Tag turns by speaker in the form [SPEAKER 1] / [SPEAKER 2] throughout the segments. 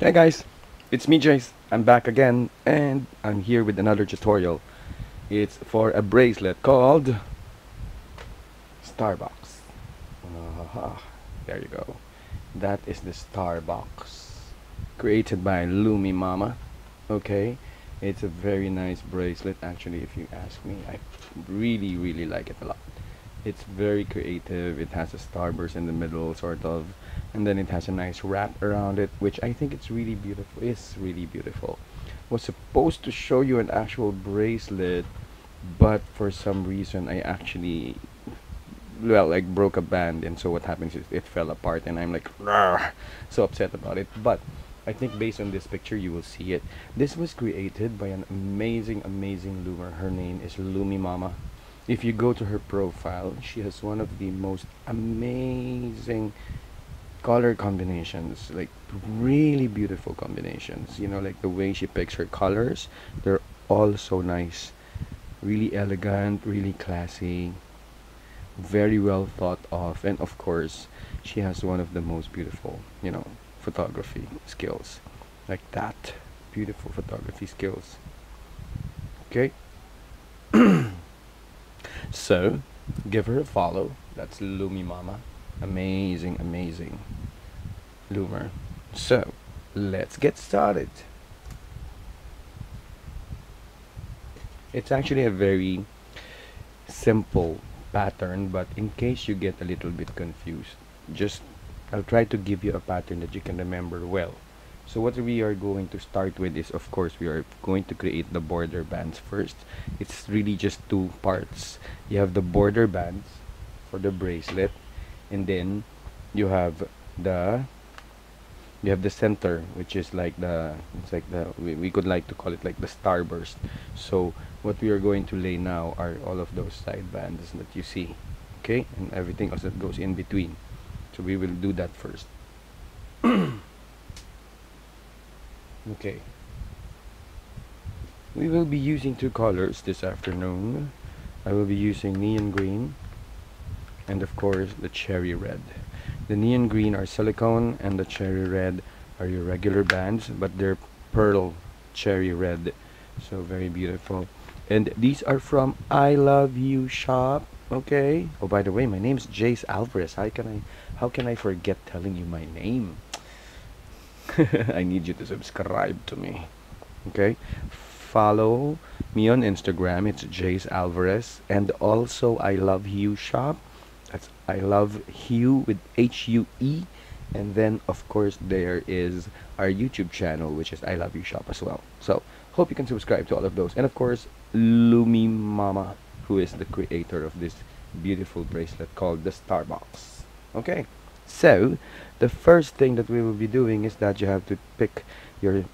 [SPEAKER 1] Hey guys, it's me Jace. I'm back again and I'm here with another tutorial. It's for a bracelet called Starbucks. Aha, there you go. That is the Starbucks. Created by Loomy Mama. Okay, it's a very nice bracelet actually if you ask me. I really like it a lot. It's very creative. It has a starburst in the middle, sort of, and then it has a nice wrap around it, which I think it's really beautiful. It's really beautiful. Was supposed to show you an actual bracelet, but for some reason I actually, well, like broke a band, and so what happens is it fell apart, and I'm like, "Rah," so upset about it. But I think based on this picture, you will see it. This was created by an amazing loomer. Her name is Loomy Mama. If you go to her profile, she has one of the most amazing color combinations, like really beautiful combinations. You know, like the way she picks her colors, they're all so nice, really elegant, really classy, very well thought of, and of course, she has one of the most beautiful, photography skills, like that, beautiful photography skills. Okay, so give her a follow. That's Lumi Mama. Amazing loomer. So let's get started. It's actually a very simple pattern, but in case you get a little bit confused, just I'll try to give you a pattern that you can remember well. So what we are going to start with is, of course, we are going to create the border bands first. It's really just two parts. You have the border bands for the bracelet, and then you have the center, which is like the, it's like the, we could like to call it like the starburst. So what we are going to lay now are all of those side bands that you see, okay, and everything else that goes in between. So we will do that first. Okay, we will be using two colors this afternoon. I will be using neon green and of course the cherry red. The neon green are silicone and the cherry red are your regular bands, but they're pearl cherry red, so very beautiful. And these are from I Love You Shop. Okay. Oh, by the way, my name is Jace Alvarez. How can I forget telling you my name? I need you to subscribe to me. Okay. Follow me on Instagram. It's Jace Alvarez, and also I Love You Shop. That's I Love Hue with HUE. And then of course there is our YouTube channel, which is I Love You Shop as well. So hope you can subscribe to all of those. And of course, Lumi Mama, who is the creator of this beautiful bracelet called the Starbucks. Okay. So the first thing that we will be doing is that you have to pick your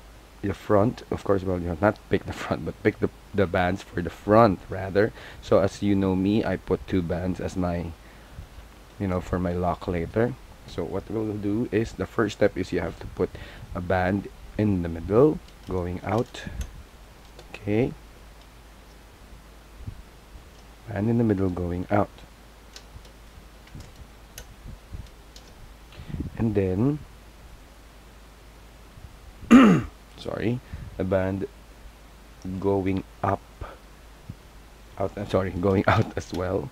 [SPEAKER 1] front. Of course, well, you have not pick the front, but pick the bands for the front rather. So as you know me, I put two bands as my, for my lock later. So what we'll do is, the first step is you have to put a band in the middle going out. Okay, band in the middle going out, and then sorry, a band going up, out, sorry, going out as well.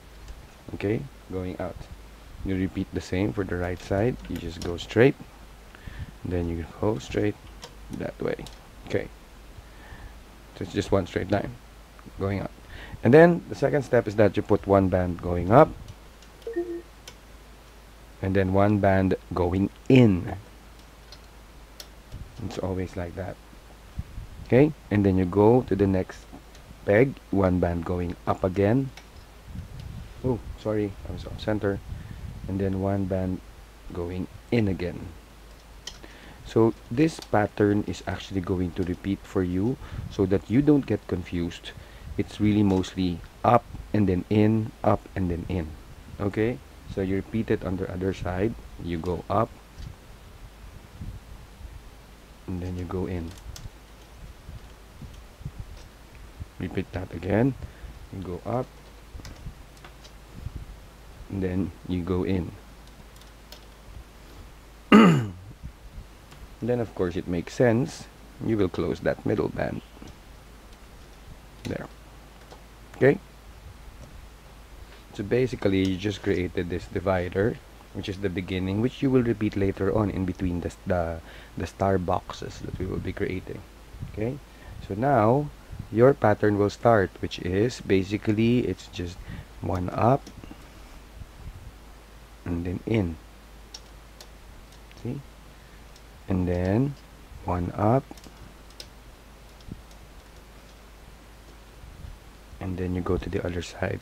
[SPEAKER 1] Okay, going out. You repeat the same for the right side. You just go straight, then you go straight that way. Okay, so it's just one straight line going up. And then the second step is that you put one band going up and then one band going in. It's always like that. Okay, and then you go to the next peg, one band going up again. Oh, sorry, I was off center. And then one band going in again. So this pattern is actually going to repeat for you so that you don't get confused. It's really mostly up and then in, up and then in. Okay, so you repeat it on the other side. You go up and then you go in. Repeat that again. You go up and then you go in. And then of course it makes sense, you will close that middle band there. Okay, so basically you just created this divider, which is the beginning, which you will repeat later on in between the star boxes that we will be creating. Okay, so now your pattern will start, which is basically it's just one up and then in, see, and then one up and then you go to the other side,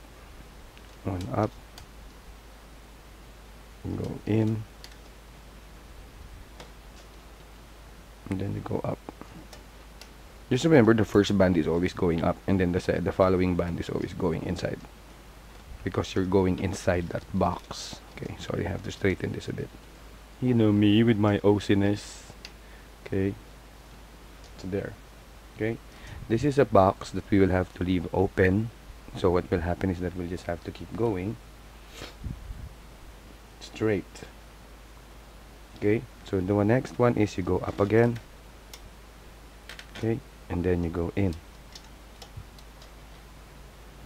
[SPEAKER 1] one up, go in, and then you go up. Just remember, the first band is always going up, and then the following band is always going inside, because you're going inside that box. Okay, sorry, I have to straighten this a bit. You know me with my OCness. Okay, so there. Okay, this is a box that we will have to leave open. So what will happen is that we'll just have to keep going straight. Okay, so the next one is you go up again. Okay, and then you go in.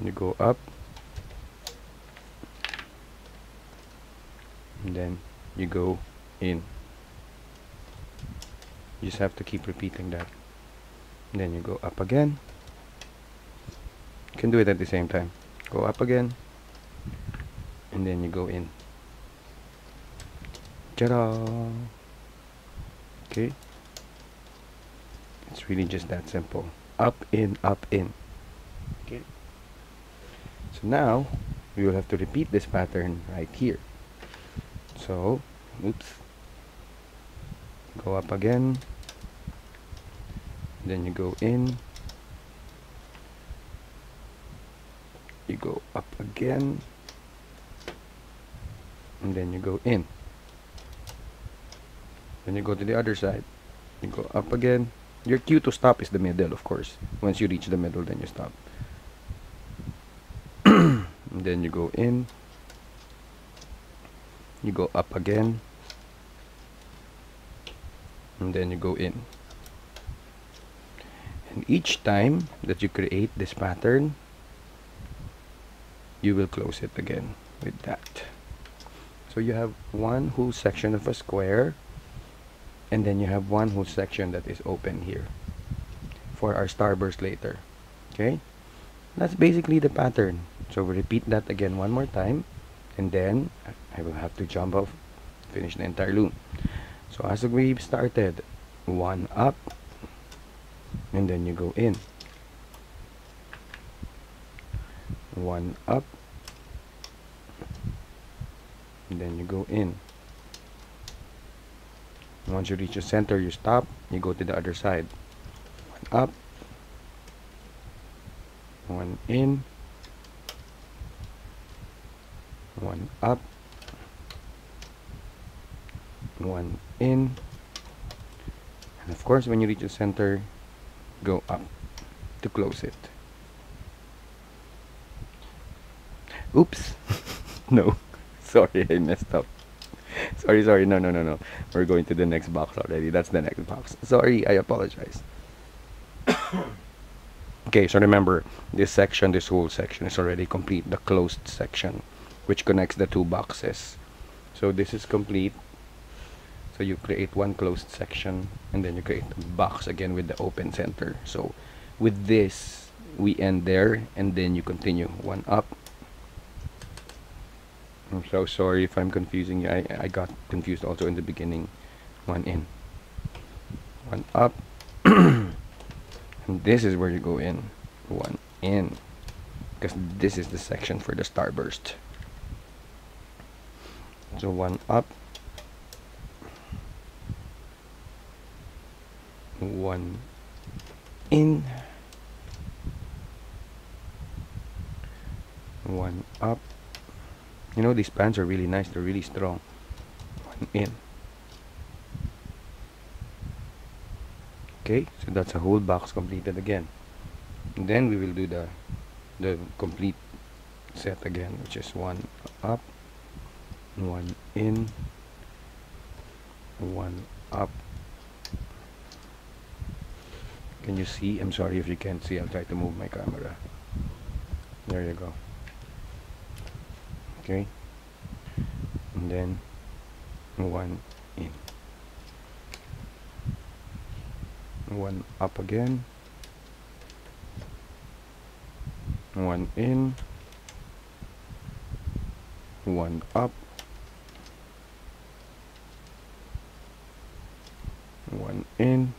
[SPEAKER 1] You go up, and then you go in. You just have to keep repeating that. And then you go up again. You can do it at the same time. Go up again, and then you go in. Ta-da! Okay, it's really just that simple. Up, in, up, in. Okay, so now we will have to repeat this pattern right here. So, oops, go up again, then you go in, you go up again, and then you go in. Then you go to the other side, you go up again. Your cue to stop is the middle, of course. Once you reach the middle, then you stop. And then you go in, you go up again, and then you go in. And each time that you create this pattern, you will close it again with that. So you have one whole section of a square, and then you have one whole section that is open here for our starburst later. Okay, that's basically the pattern. So we repeat that again one more time, and then I will have to jump off, finish the entire loom. So as we've started, one up, and then you go in, one up, and then you go in. Once you reach the center, you stop, you go to the other side. One up, one in, one up, one in, and of course when you reach the center, go up to close it. Oops. No, sorry, I messed up. Sorry, no. We're going to the next box already. That's the next box. Sorry, I apologize. Okay, so remember, this whole section is already complete, the closed section, which connects the two boxes. So this is complete. So you create one closed section, and then you create a box again with the open center. So with this, we end there, and then you continue one up. I'm so sorry if I'm confusing you. I got confused also in the beginning. One in, one up, and this is where you go in, one in, because this is the section for the starburst. So one up, one in, one up. You know, these pants are really nice, they're really strong. One in. Okay, so that's a whole box completed again. And then we will do the complete set again, which is one up, one in, one up, Can you see? I'm sorry if you can't see. I'll try to move my camera. There you go. Okay, and then one in, one up again, one in, one up, one in,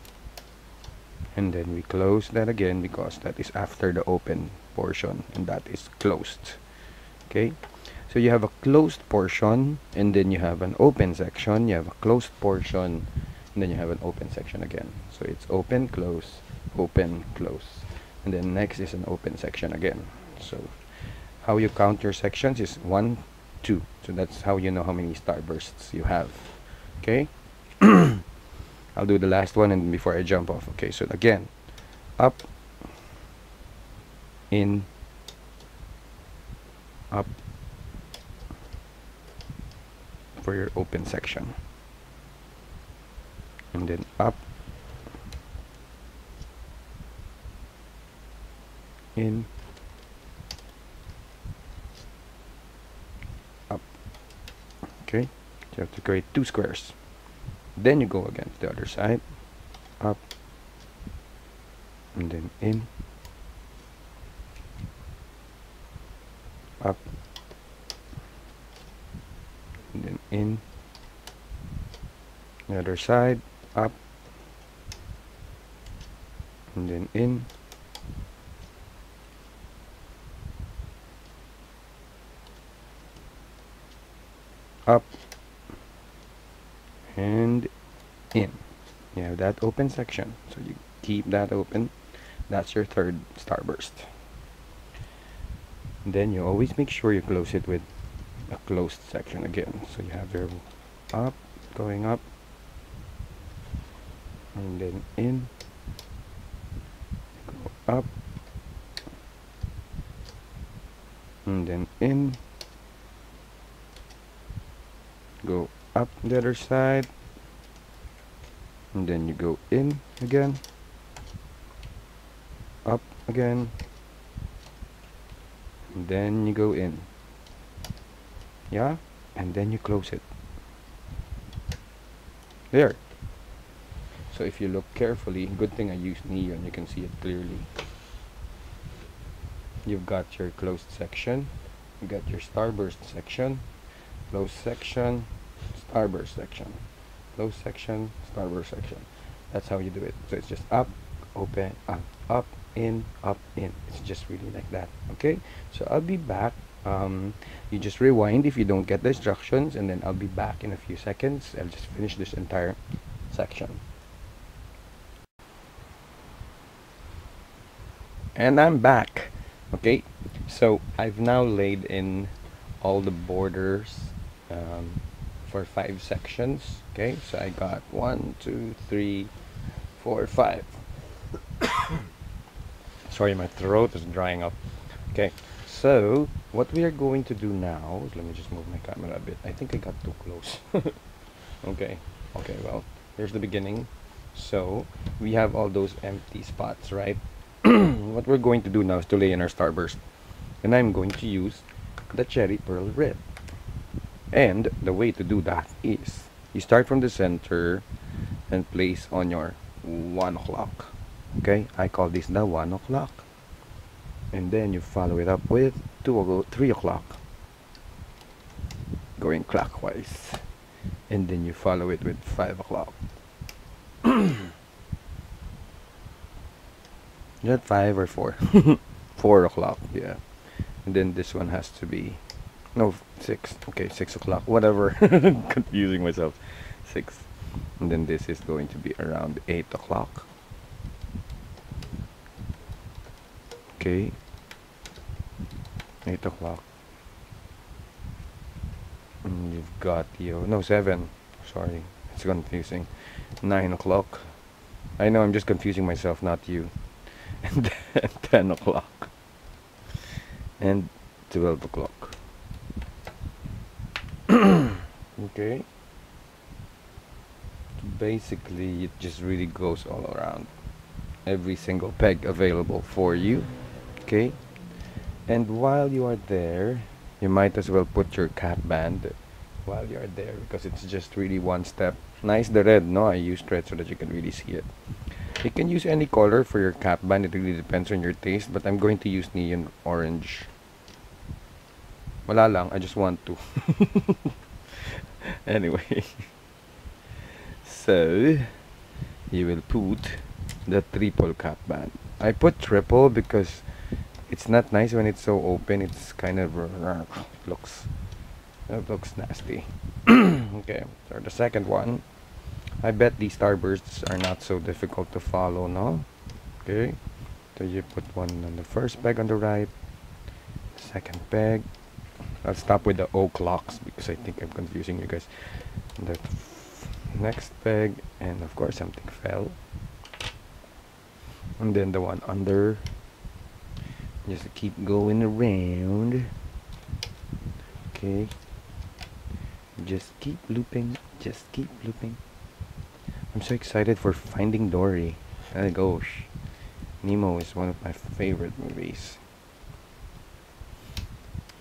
[SPEAKER 1] and then we close that again because that is after the open portion and that is closed. Okay, so you have a closed portion and then you have an open section, you have a closed portion and then you have an open section again. So it's open, close, open, close, and then next is an open section again. So how you count your sections is 1, 2. So that's how you know how many starbursts you have. Okay, I'll do the last one and before I jump off. Okay, so again, up, in, up for your open section, and then up, in, up. Okay, you have to create 2 squares. Then you go again to the other side, up, and then in, up, and then in, the other side, up, and then in, up, and in. You have that open section, so you keep that open. That's your third starburst. And then you always make sure you close it with a closed section again. So you have your up, going up, and then in, go up, and then in, go up the other side, and then you go in again, up again, and then you go in, yeah, and then you close it there. So if you look carefully, good thing I used neon, you can see it clearly. You've got your closed section, you got your starburst section, closed section, starburst section, closed section, starburst section. That's how you do it. So it's just up, open, up, in, up, in. It's just really like that. Okay, so I'll be back. You just rewind if you don't get the instructions, and then I'll be back in a few seconds. I'll just finish this entire section. And I'm back. Okay, so I've now laid in all the borders for 5 sections. Okay, so I got 1, 2, 3, 4, 5. Sorry, my throat is drying up. Okay, so what we are going to do now is, let me just move my camera a bit. I think I got too close. Okay, well, here's the beginning. So we have all those empty spots, right? What we're going to do now is to lay in our starburst, and I'm going to use the cherry pearl red. And the way to do that is you start from the center and place on your 1 o'clock. Okay, I call this the 1 o'clock, and then you follow it up with 3 o'clock, going clockwise, and then you follow it with 5 o'clock. Is that 5 or 4? 4 o'clock, yeah. And then this one has to be, no, 6. Okay, 6 o'clock, whatever. Confusing myself. 6. And then this is going to be around 8 o'clock. Okay, 8 o'clock. And you've got your, no, 7. Sorry, it's confusing. 9 o'clock. I know, I'm just confusing myself, not you. And then 10 o'clock. And 12 o'clock. Okay. Basically, it just really goes all around. every single peg available for you. Okay, and while you are there, you might as well put your cap band while you are there, because it's just really one step. Nice, the red, no? I used red so that you can really see it. You can use any color for your cap band, it really depends on your taste, but I'm going to use neon orange. Wala lang, I just want to. Anyway, so you will put the triple cap band. I put triple because it's not nice when it's so open. It's kind of looks nasty. Okay, so the second one, I bet these starbursts are not so difficult to follow, no? Okay, so you put one on the first peg on the right, second peg. I'll stop with the O clocks because I think I'm confusing you guys. The next peg, and of course something fell. And then the one under. Just keep going around. Okay. Just keep looping. Just keep looping. I'm so excited for Finding Dory. Oh my gosh. Nemo is one of my favorite movies.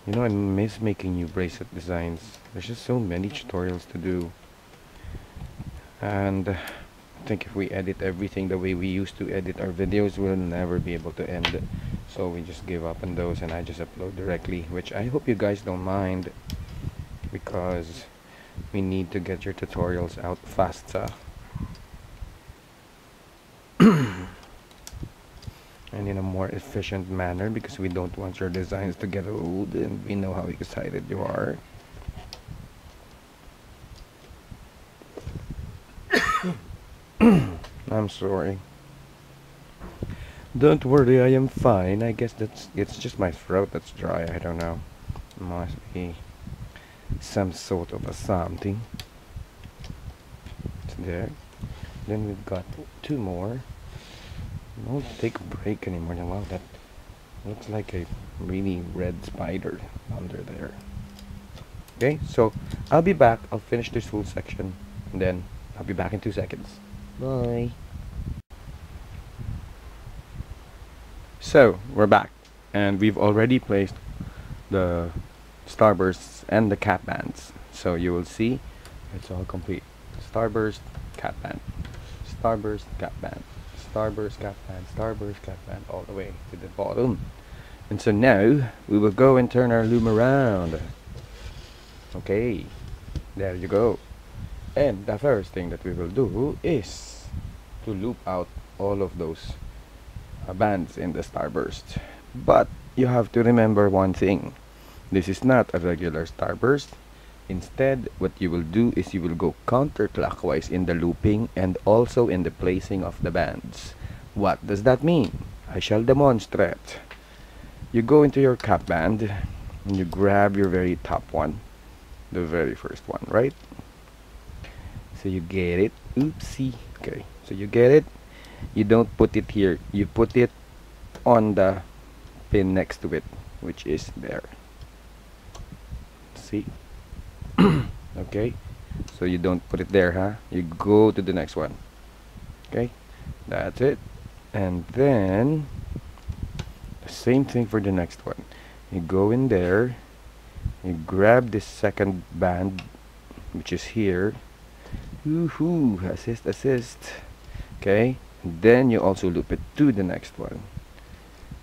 [SPEAKER 1] You know, I miss making new bracelet designs. There's just so many tutorials to do. And I think if we edit everything the way we used to edit our videos, we'll never be able to end. So we just give up on those and I just upload directly, which I hope you guys don't mind, because we need to get your tutorials out faster. And in a more efficient manner, because we don't want your designs to get old, and we know how excited you are. I'm sorry. Don't worry, I am fine. I guess it's just my throat that's dry. I don't know. Must be some sort of a something. It's there. Then we've got two more. Won't take a break anymore. Wow, that looks like a really red spider under there. Okay, so I'll be back. I'll finish this full section, and then I'll be back in 2 seconds. Bye. So we're back, and we've already placed the starbursts and the cap bands. So you will see it's all complete. Starburst, cap band, starburst, cap band, starburst, cap band, starburst, cap band, all the way to the bottom. And so now we will go and turn our loom around. Okay, there you go. And the first thing that we will do is to loop out all of those bands in the starburst. But you have to remember one thing. This is not a regular starburst. Instead, what you will do is you will go counterclockwise in the looping and also in the placing of the bands. What does that mean? I shall demonstrate. You go into your cap band and you grab your very top one, the very first one, right? So you get it. Oopsie. Okay, so you get it. You don't put it here. You put it on the pin next to it, which is there. See? Okay, so you don't put it there, huh? You go to the next one. Okay, that's it. And then the same thing for the next one. You go in there, you grab this second band, which is here. Woohoo! Assist, assist. Okay, and then you also loop it to the next one.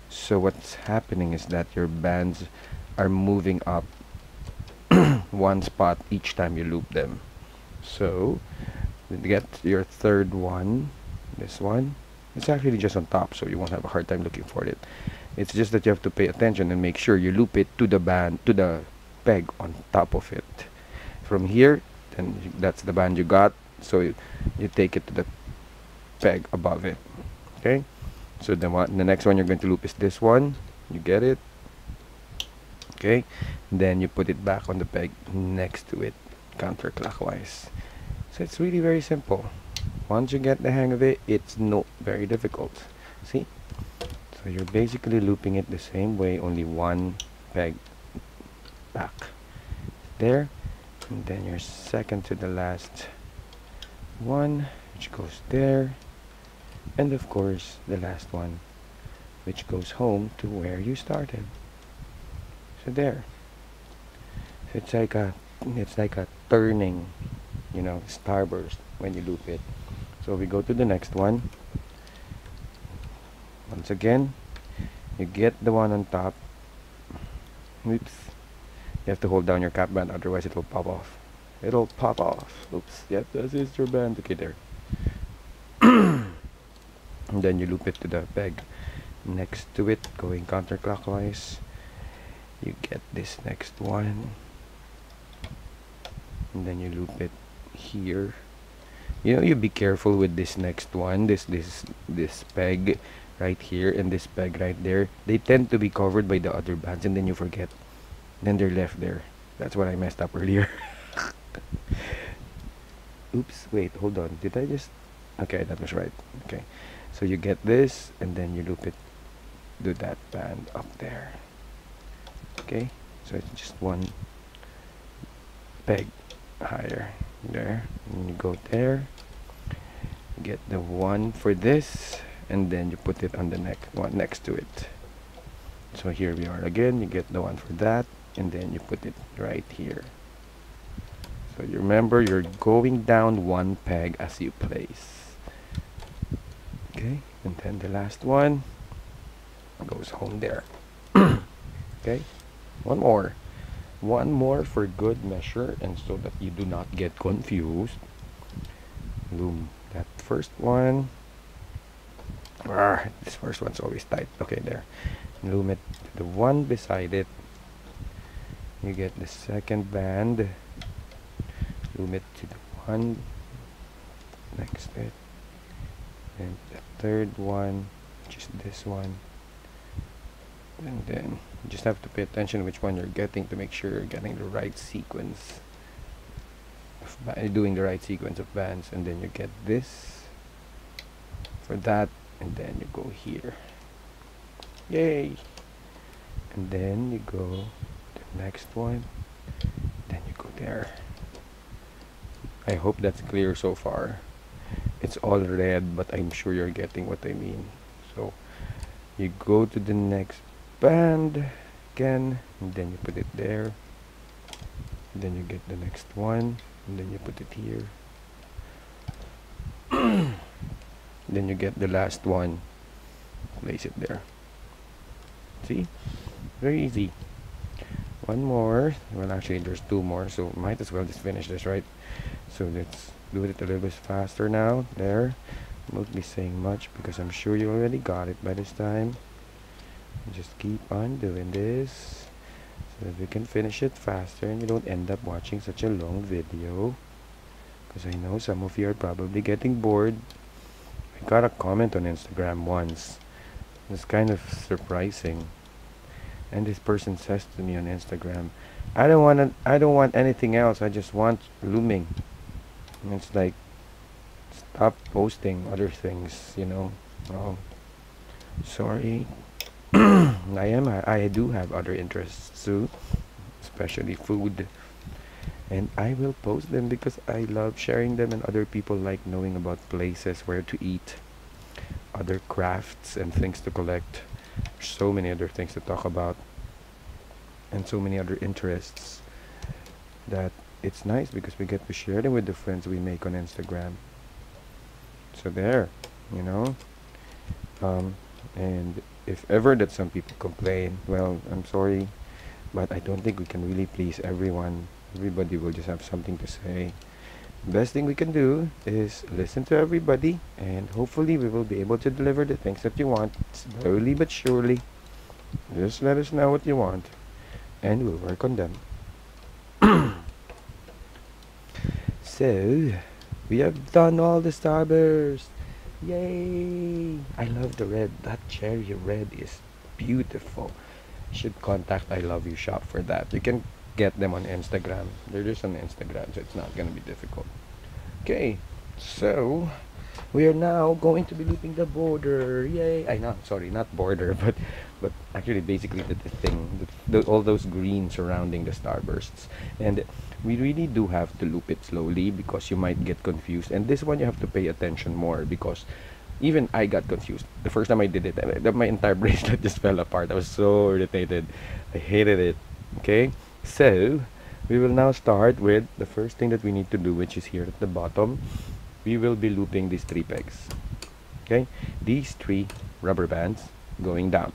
[SPEAKER 1] So what's happening is that your bands are moving up one spot each time you loop them. So you get your third one, this one. It's actually just on top, so you won't have a hard time looking for it. It's just that you have to pay attention and make sure you loop it to the band, to the peg on top of it. From here, then that's the band you got, so you take it to the peg above it. Okay, so the next one you're going to loop is this one. You get it? Okay, then you put it back on the peg next to it, counterclockwise. So it's really very simple. Once you get the hang of it, it's not very difficult. See? So you're basically looping it the same way, only one peg back. There, and then your second to the last one, which goes there, And of course, the last one, which goes home to where you started. So there. So it's like a turning, starburst when you loop it. So we go to the next one. Once again, you get the one on top. Oops. You have to hold down your cap band, otherwise it will pop off. It'll pop off. Oops. You have to assist your band. Okay, there. And then you loop it to the peg next to it, going counterclockwise. You get this next one. And then you loop it here. You be careful with this next one. This peg right here and this peg right there. They tend to be covered by the other bands, and then you forget. Then they're left there. That's what I messed up earlier. Oops, wait, hold on. Did I just... Okay, that was right. Okay. So you get this, and then you loop it to that band up there. Okay? So it's just one peg higher. There. And you go there. Get the one for this, and then you put it on the one next to it. So here we are again. You get the one for that, and then you put it right here. So you remember, you're going down one peg as you place. Okay, and then the last one goes home there. Okay, one more for good measure, and so that you do not get confused. Loom that first one. This first one's always tight. Okay, there. Loom it to the one beside it. You get the second band. Loom it to the one next to it. And the third one, which is this one. And then you just have to pay attention which one you're getting to make sure you're getting the right sequence. Doing the right sequence of bands. And then you get this for that. And then you go here. Yay! And then you go to the next one. Then you go there. I hope that's clear so far. It's all red, but I'm sure you're getting what I mean. So you go to the next band again, and then you put it there. And then you get the next one, and then you put it here. Then you get the last one, place it there. See? Very easy. One more. Well, actually there's two more, so might as well just finish this, right? So let's do it a little bit faster now. There. I won't be saying much because I'm sure you already got it by this time. Just keep on doing this so that we can finish it faster and you don't end up watching such a long video, because I know some of you are probably getting bored. I got a comment on Instagram once. It's kind of surprising. And this person says to me on Instagram, I don't want anything else. I just want looming. And it's like, stop posting other things, Oh, sorry. I do have other interests too, especially food. And I will post them because I love sharing them, and other people like knowing about places where to eat, other crafts and things to collect. So many other things to talk about, and so many other interests that it's nice because we get to share them with the friends we make on Instagram. So there, and if ever that some people complain, well, I'm sorry, but I don't think we can really please everyone. Everybody will just have something to say. Best thing we can do is listen to everybody, and hopefully we will be able to deliver the things that you want, slowly but surely. Just let us know what you want, and we'll work on them. So, we have done all the starburst. Yay! I love the red. That cherry red is beautiful. You should contact ILOVEHUESHOP for that. You can get them on Instagram. They're just on Instagram, so it's not going to be difficult. Okay, so we are now going to be looping the border. Yay! Sorry, not border, but actually basically the thing, all those green surrounding the starbursts. And we really do have to loop it slowly because you might get confused. And this one you have to pay attention more because Even I got confused the first time I did it. My entire bracelet just fell apart. I was so irritated. I hated it. Okay, so we will now start with the first thing that we need to do, which is here at the bottom. We will be looping these 3 pegs. Okay, these 3 rubber bands going down.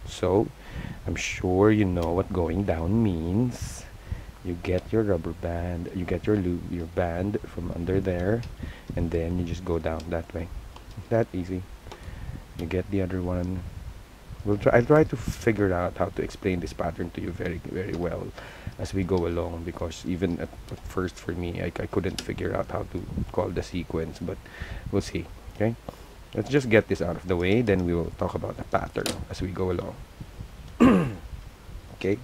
[SPEAKER 1] So I'm sure you know what going down means. You get your rubber band, you get your loop, your band from under there, and then you just go down that way. That easy. You get the other one. I'll try to figure out how to explain this pattern to you very, very well as we go along, because even at first for me, I couldn't figure out how to call the sequence, but we'll see. Okay, let's just get this out of the way, then we will talk about the pattern as we go along. Okay,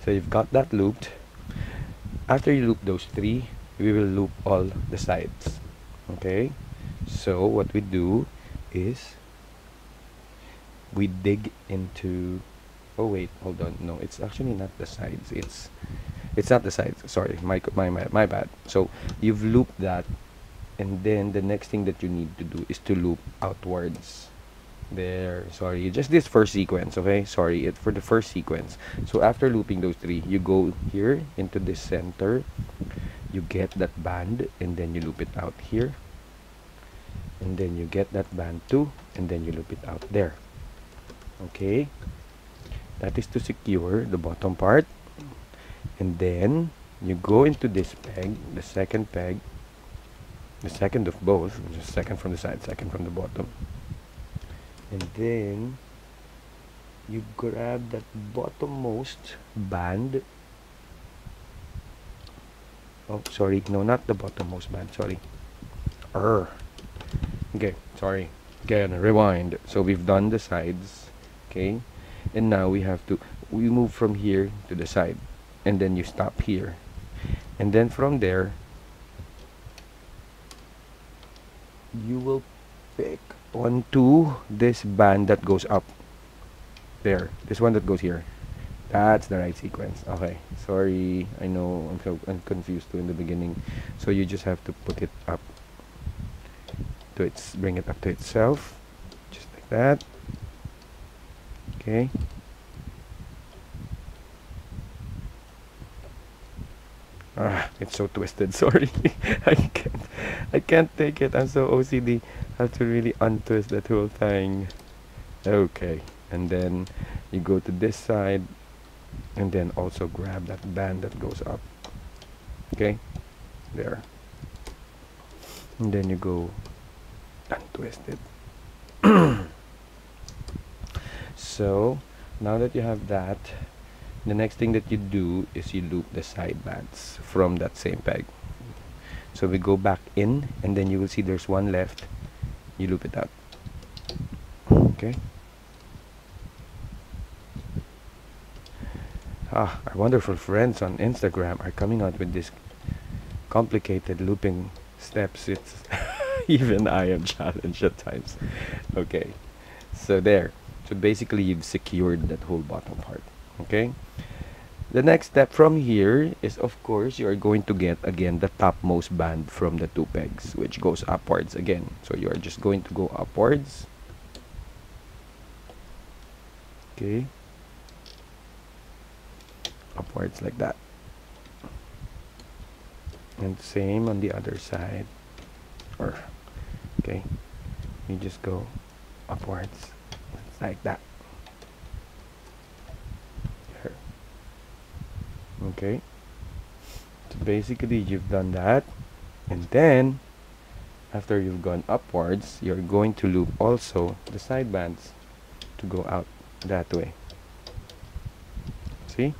[SPEAKER 1] so you've got that looped. After you loop those 3, we will loop all the sides. Okay, so what we do is we dig into, oh wait, hold on, no, it's actually not the sides, it's not the sides, sorry, my bad. So you've looped that, and then the next thing that you need to do is to loop outwards. There, sorry, just this first sequence, okay, sorry, for the first sequence. So after looping those 3, you go here into this center, you get that band, and then you loop it out here, and then you get that band too, and then you loop it out there. Okay, that is to secure the bottom part. And then you go into this peg, the second peg, the second of both, just second from the side, second from the bottom, and then you grab that bottommost band. Oh, sorry, no, not the bottommost band, sorry. Okay, sorry, again, rewind. So we've done the sides, okay, and now we move from here to the side, and then you stop here, and then from there you will pick onto this band that goes up there, this one that goes here. That's the right sequence. Okay, sorry, I know I'm confused too in the beginning. So you just have to put it up to bring it up to itself, just like that. Okay, it's so twisted. Sorry, I can't take it. I'm so OCD. I have to really untwist that whole thing. Okay, and then you go to this side, and then also grab that band that goes up. Okay, there, and then you go untwist it. So now that you have that, the next thing that you do is you loop the side bands from that same peg. So we go back in, and then you will see there's one left. You loop it out. Okay. Our wonderful friends on Instagram are coming out with this complicated looping steps. It's even I am challenged at times. Okay, so there. So basically you've secured that whole bottom part. Okay, the next step from here is, of course, you are going to get again the topmost band from the 2 pegs, which goes upwards again. So you are just going to go upwards. Okay, upwards like that, and same on the other side. Okay, you just go upwards like that. Okay, so basically you've done that, and then after you've gone upwards, you're going to loop also the side bands to go out that way. See,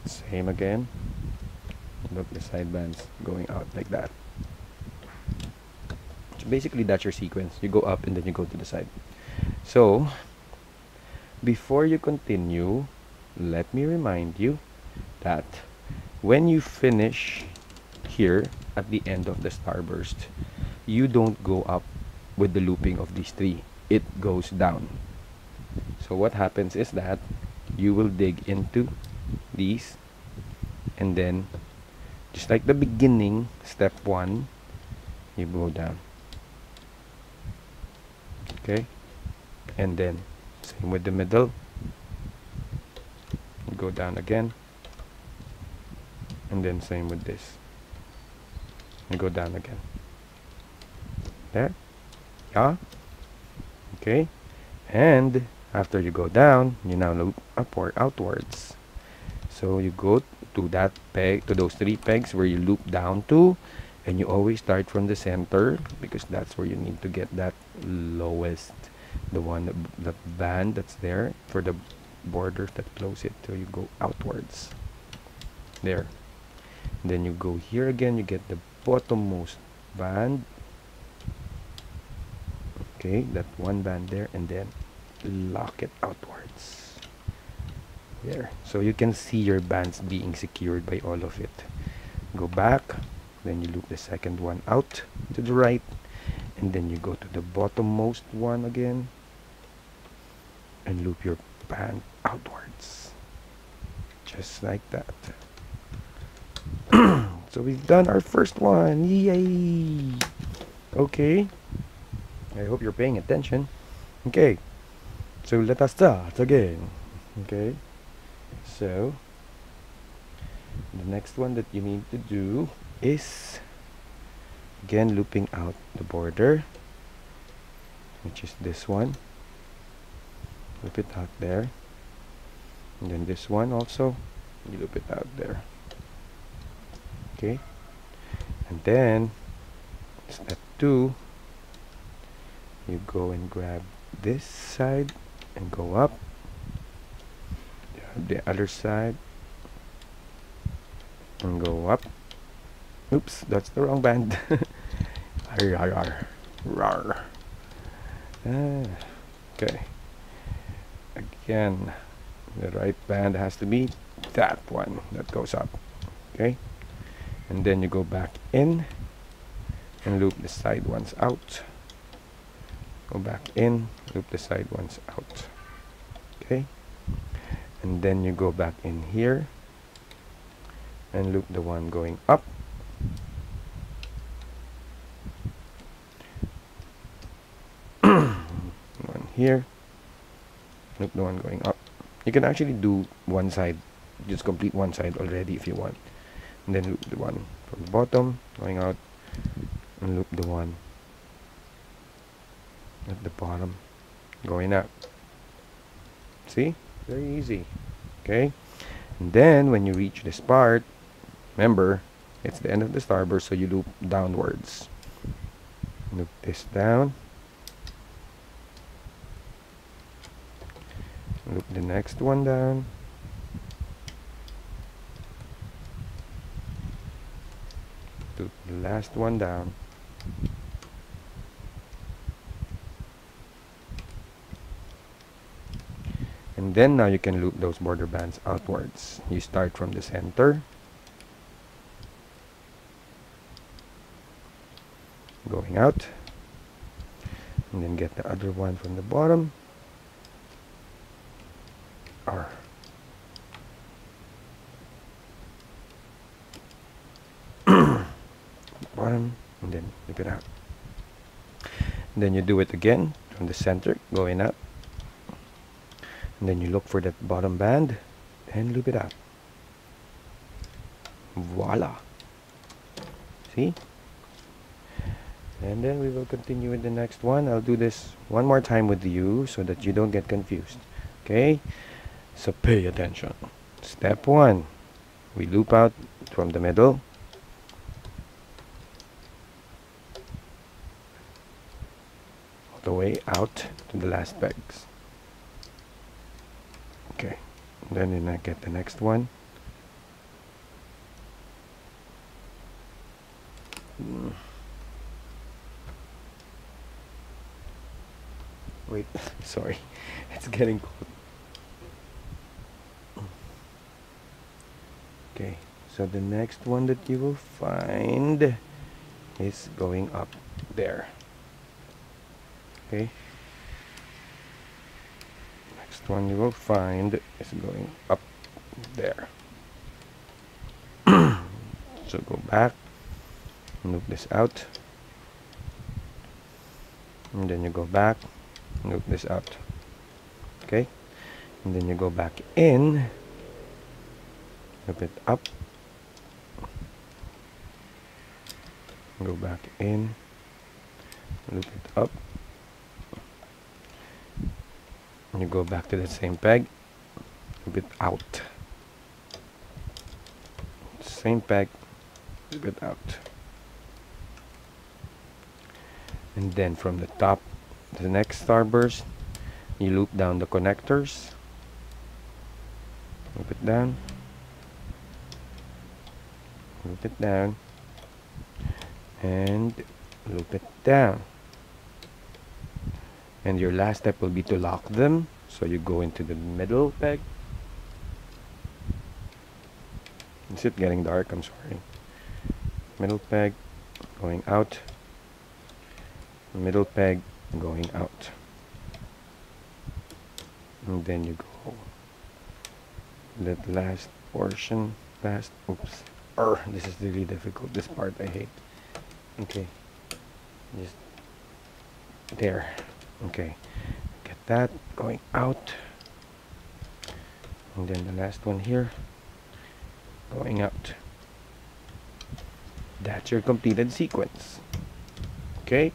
[SPEAKER 1] same again, look, the side bands going out like that. So basically that's your sequence. You go up and then you go to the side. So before you continue, let me remind you that when you finish here at the end of the starburst, you don't go up with the looping of these 3. It goes down. So what happens is that you will dig into these, and then just like the beginning, step 1, you go down. Okay, and then same with the middle. You go down again, and then same with this. You go down again. There. Yeah. Okay, and after you go down, you now loop outwards. So you go to that peg, to those 3 pegs where you loop down to, and you always start from the center because that's where you need to get that lowest, the one, the band that's there for the border that close it till you go outwards. There. And then you go here again, you get the bottommost band. Okay, that one band there, and then lock it outwards. There. So you can see your bands being secured by all of it. Go back, then you loop the second one out to the right, and then you go to the bottommost one again and loop your band outwards, just like that. So we've done our first one. Yay! Okay, I hope you're paying attention. Okay, so let us start again. Okay, so the next one that you need to do is again looping out the border, which is this one. Loop it out there, and then this one also, you loop it out there. Okay, and then step 2, you go and grab this side and go up, the other side and go up. Oops, that's the wrong band. Rar. Okay, again, the right band has to be that one that goes up. Okay, and then you go back in and loop the side ones out. Go back in, loop the side ones out. Okay, and then you go back in here and loop the one going up. One here, loop the one going up. You can actually do one side, just complete one side already if you want, and then loop the one from the bottom going out and loop the one at the bottom going up. See, very easy. Okay, and then when you reach this part, remember it's the end of the starburst, so you loop downwards. Loop this down, loop the next one down, loop the last one down, and then now you can loop those border bands outwards. You start from the center, going out, and then get the other one from the bottom, R. Bottom, and then loop it out. And then you do it again from the center, going up, and then you look for that bottom band and loop it out. Voila! See? And then we will continue with the next one. I'll do this one more time with you so that you don't get confused. Okay? So pay attention. Step 1, we loop out from the middle. All the way out to the last pegs. Okay. And then I get the next one. Wait, sorry, it's getting cold. Okay, so the next one that you will find is going up there. Okay, next one you will find is going up there. So go back, move this out, and then you go back, loop this out. Okay, and then you go back in, loop it up, go back in, loop it up, and you go back to the same peg, loop it out, same peg, loop it out, and then from the top to the next starburst, you loop down the connectors, loop it down, loop it down, and loop it down. And your last step will be to lock them. So you go into the middle peg. Is it getting dark? I'm sorry. Middle peg going out, middle peg going out, and then you go that last portion, oops, this is really difficult, this part I hate. Okay, just there. Okay, get that going out, and then the last one here going out. That's your completed sequence. Okay,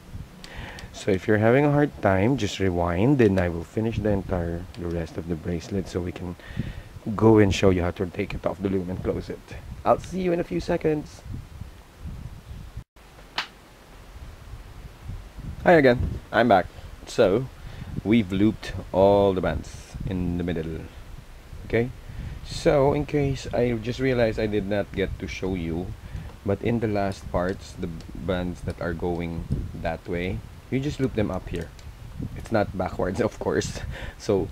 [SPEAKER 1] so if you're having a hard time, just rewind, then I will finish the rest of the bracelet so we can go and show you how to take it off the loom and close it. I'll see you in a few seconds. Hi again, I'm back. So we've looped all the bands in the middle. Okay, so in case I just realized I did not get to show you, but in the last parts, the bands that are going that way, you just loop them up here. It's not backwards, of course. So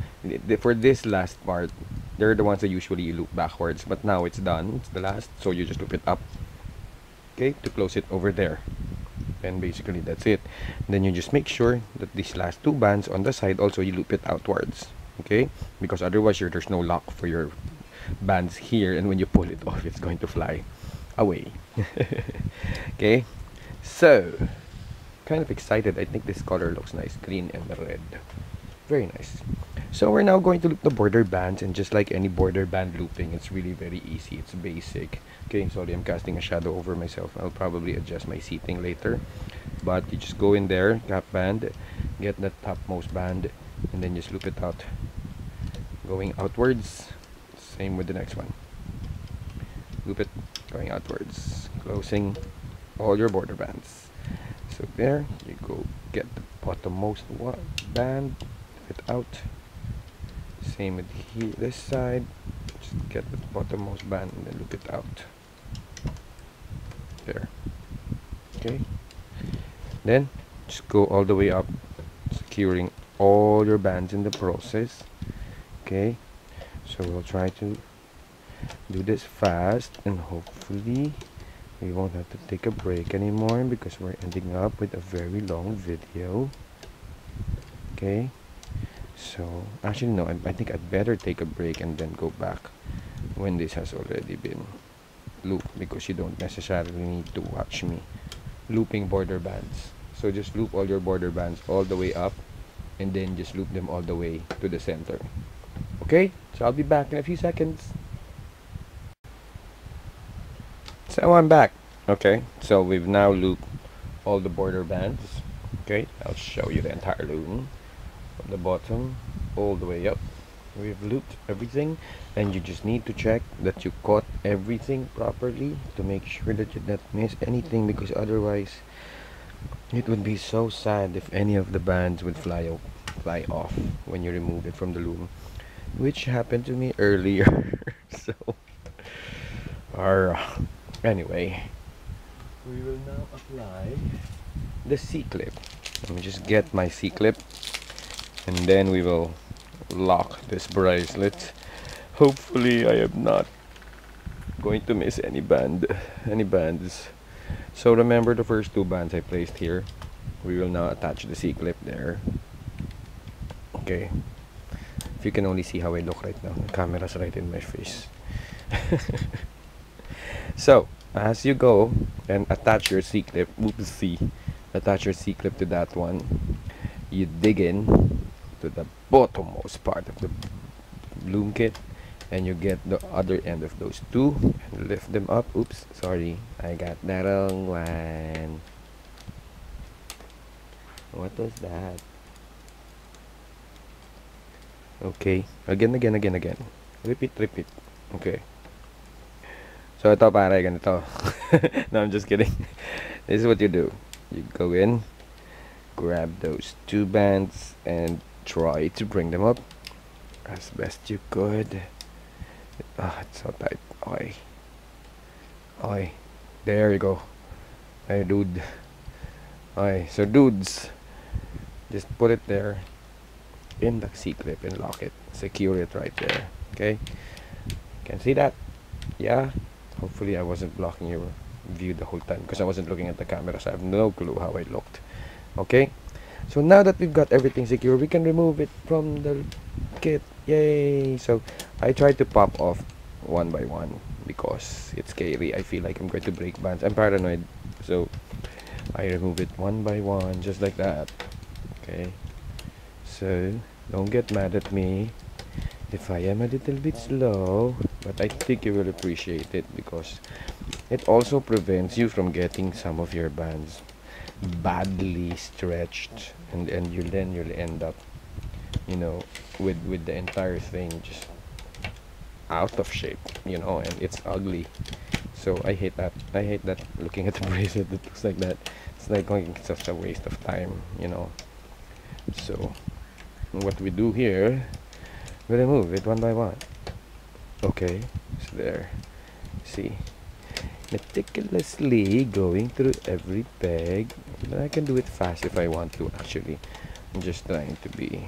[SPEAKER 1] for this last part, they're the ones that usually you loop backwards, but now it's done, it's the last, so you just loop it up, okay, to close it over there. And basically that's it. Then you just make sure that these last two bands on the side also you loop it outwards, okay, because otherwise there's no lock for your bands here, and when you pull it off it's going to fly away. Okay, so kind of excited. I think this color looks nice, green and red, very nice. So we're now going to loop the border bands, and just like any border band looping, it's really very easy, it's basic. Okay, sorry, I'm casting a shadow over myself. I'll probably adjust my seating later, but you just go in there, cap band, get the topmost band, and then just loop it out going outwards. Same with the next one, loop it going outwards, closing all your border bands. So there you go, get the bottommost one band, loop it out. Same with here, this side, just get the bottommost band and then loop it out there. Okay, then just go all the way up, securing all your bands in the process. Okay, so we'll try to do this fast, and hopefully we won't have to take a break anymore, because we're ending up with a very long video. Okay, so actually no, I think I'd better take a break and then go back when this has already been looped, because you don't necessarily need to watch me looping border bands. So just loop all your border bands all the way up, and then just loop them all the way to the center. Okay, so I'll be back in a few seconds. So I'm back. Okay, so we've now looped all the border bands. Okay, I'll show you the entire loom from the bottom all the way up. We've looped everything, and you just need to check that you caught everything properly to make sure that you don't miss anything, because otherwise it would be so sad if any of the bands would fly off when you remove it from the loom, which happened to me earlier. So anyway, we will now apply the C-clip. Let me just get my C-clip, and then we will lock this bracelet. Hopefully I am not going to miss any bands. So remember the first two bands I placed here. We will now attach the C-clip there. Okay, if you can only see how I look right now, the camera's right in my face. So as you go and attach your C-clip, attach your C-clip to that one, you dig in to the bottommost part of the loom kit, and you get the other end of those two and lift them up. Oops, sorry, I got the wrong one. What was that? Okay, again. Repeat. Okay. So ito pare, ganito. No, I'm just kidding. This is what you do. You go in, grab those two bands, and try to bring them up as best you could. Ah, it's so tight. Oi. There you go. Hey, dude. Oi. So, dudes, just put it there in the C-clip and lock it. Secure it right there. Okay? Can see that? Yeah? Hopefully I wasn't blocking your view the whole time because I wasn't looking at the camera, so I have no clue how I looked. Okay? So now that we've got everything secure, we can remove it from the kit. Yay! So I tried to pop off one by one because it's scary. I feel like I'm going to break bands. I'm paranoid. So I remove it one by one, just like that. Okay? So don't get mad at me if I am a little bit slow, but I think you will appreciate it because it also prevents you from getting some of your bands badly stretched, and you'll end up, you know, with the entire thing just out of shape, you know, and it's ugly. So I hate that. Looking at the bracelet that looks like that. It's like such a waste of time, you know. So what we do here, we remove it one by one. Okay, so there. See, meticulously going through every peg. But I can do it fast if I want to, actually. I'm just trying to be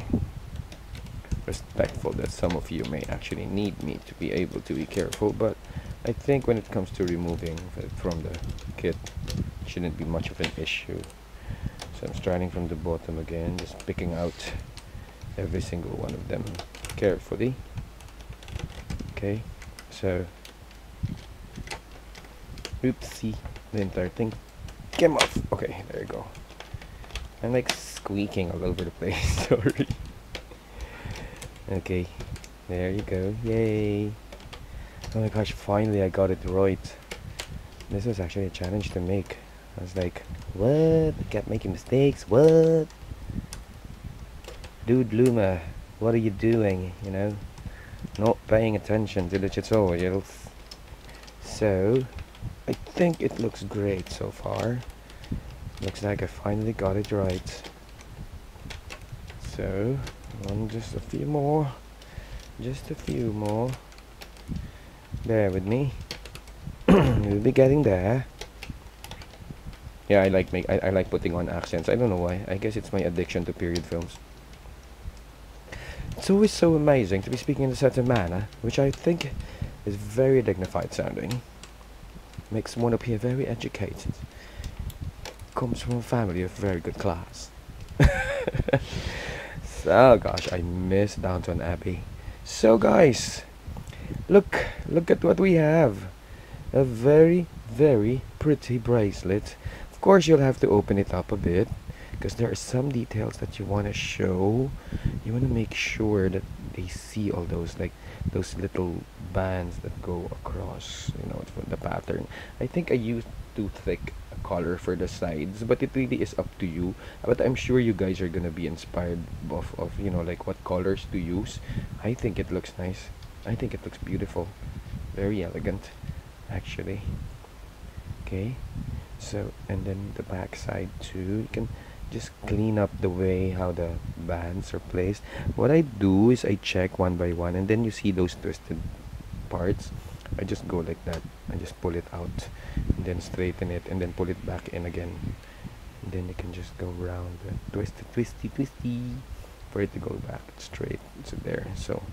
[SPEAKER 1] respectful that some of you may actually need me to be able to be careful, but I think when it comes to removing from the kit, it shouldn't be much of an issue. So I'm starting from the bottom again, just picking out every single one of them carefully. Okay, so oopsie, the entire thing came off. Okay, there you go. I'm like squeaking all over the place. Sorry. Okay, there you go. Yay! Oh my gosh, finally I got it right. This was actually a challenge to make. I was like, what? I kept making mistakes. What? Dude, Luma, what are you doing? You know, not paying attention to the tutorials. So I think it looks great so far. Looks like I finally got it right. So just a few more. Bear with me. We'll be getting there. Yeah, I like putting on accents. I don't know why. I guess it's my addiction to period films. It's always so amazing to be speaking in a certain manner, which I think is very dignified sounding. Makes one appear very educated. Comes from a family of very good class. So gosh, I miss Downton Abbey. So guys, look at what we have. A very pretty bracelet. Of course you'll have to open it up a bit because there are some details that you want to show. You want to make sure that they see all those, like those little bands that go across, you know, the pattern. I think I used too thick a color for the sides, but it really is up to you. But I'm sure you guys are gonna be inspired of you know, like what colors to use. I think it looks nice. I think it looks beautiful. Very elegant, actually. Okay, so and then the back side too, you can just clean up the way how the bands are placed. What I do is I check one by one, and then you see those twisted parts. I just go like that. I just pull it out and then straighten it and then pull it back in again, and then you can just go around and twisty for it to go back straight. So there. So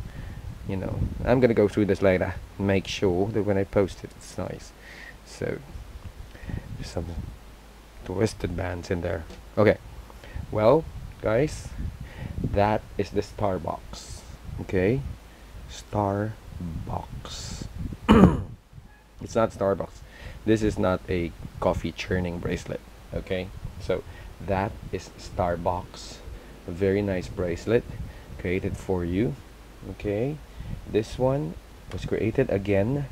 [SPEAKER 1] you know, I'm gonna go through this later and make sure that when I post it, it's nice. So there's some twisted bands in there. Okay, well guys, that is the star box. Okay, star box. It's not Starbucks. This is not a coffee churning bracelet. Okay, so that is Starbucks a very nice bracelet created for you. Okay, this one was created again.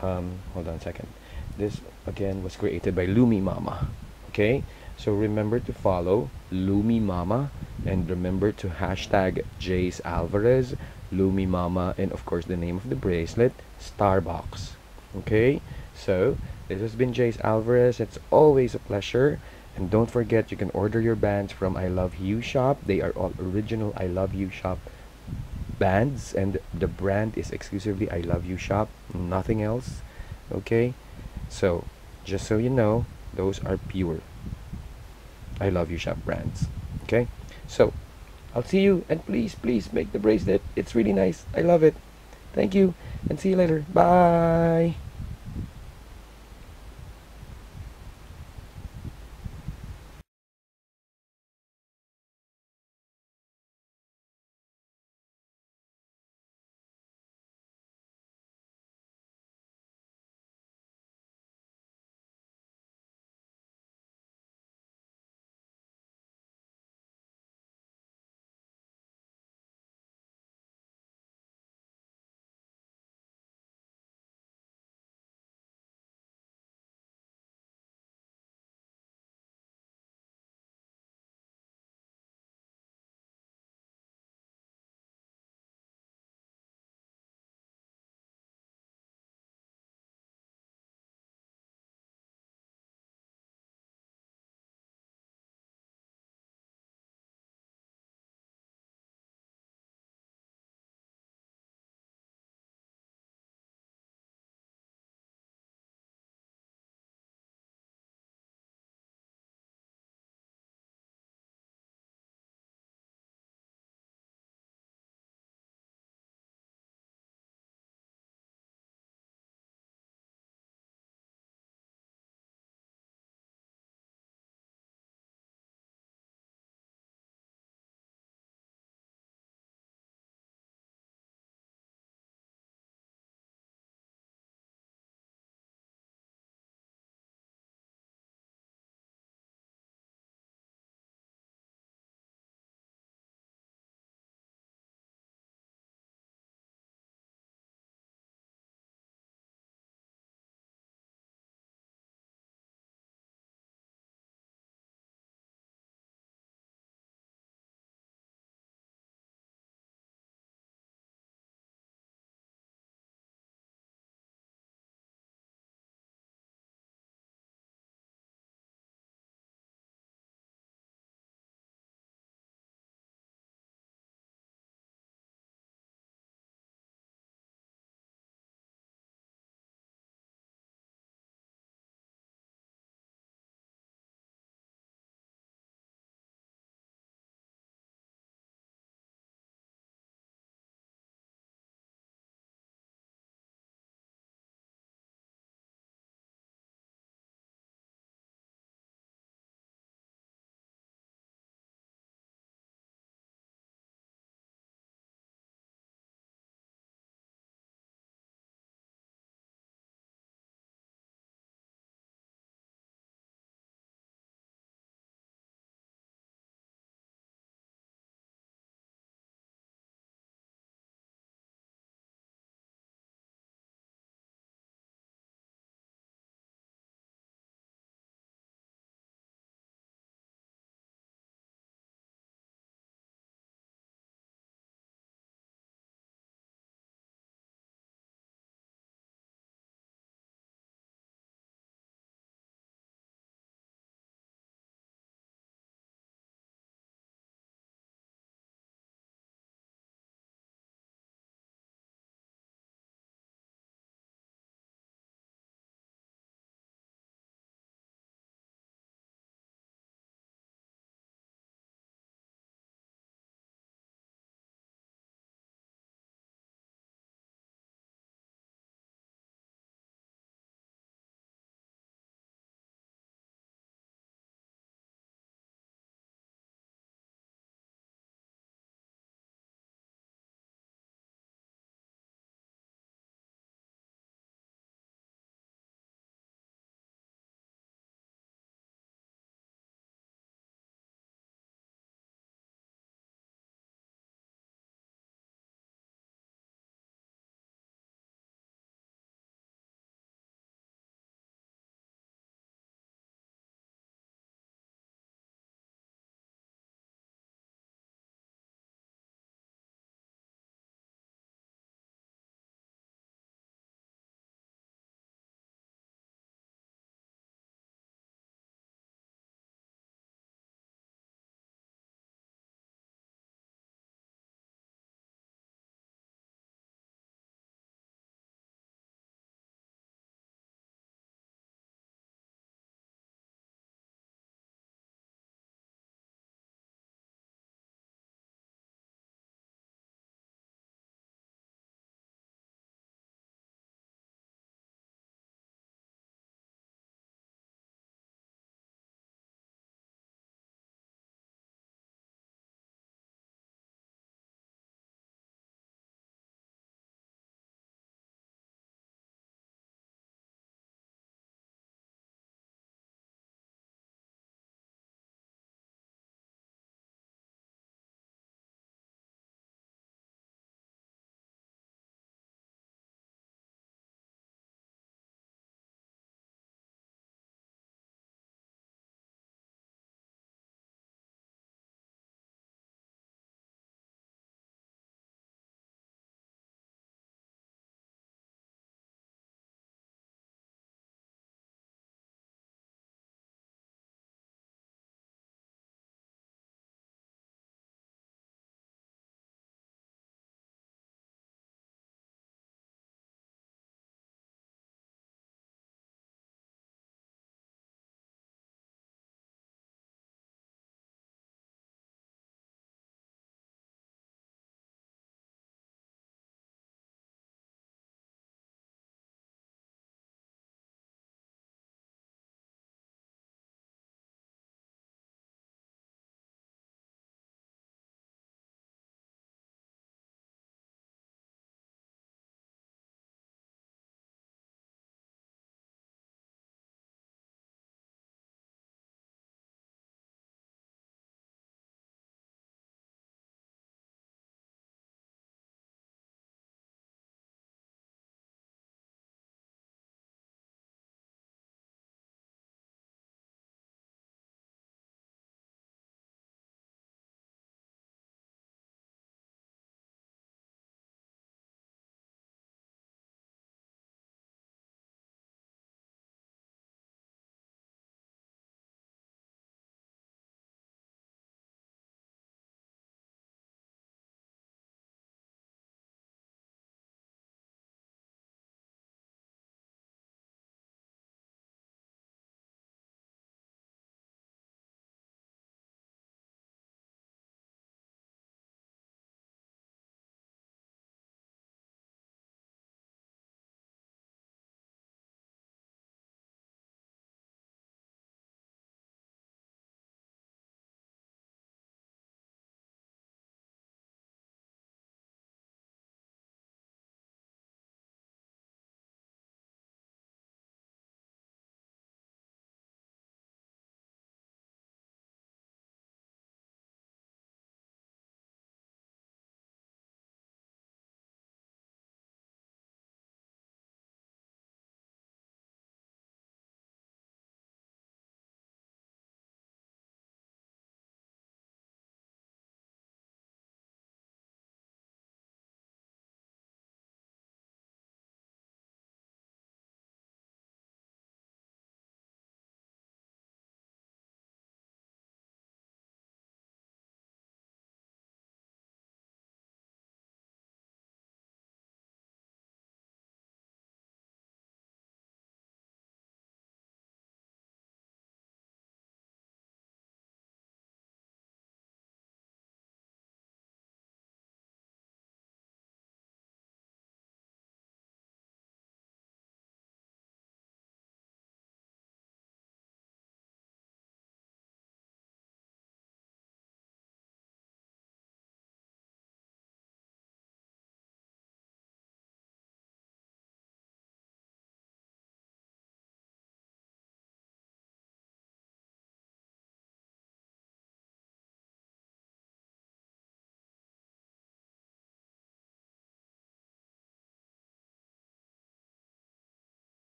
[SPEAKER 1] Hold on a second. This again was created by Lumi Mama. Okay, so remember to follow Lumi Mama, and remember to hashtag Jace Alvarez, Lumi Mama, and of course the name of the bracelet, Starbucks. Okay, so this has been Jace Alvarez. It's always a pleasure. And don't forget, you can order your bands from I Love You Shop. They are all original I Love You Shop bands, and the brand is exclusively I Love You Shop, nothing else. Okay, so just so you know, those are pure I Love You Shop brands. Okay, so I'll see you, and please make the bracelet. It's really nice. I love it. Thank you, and see you later. Bye.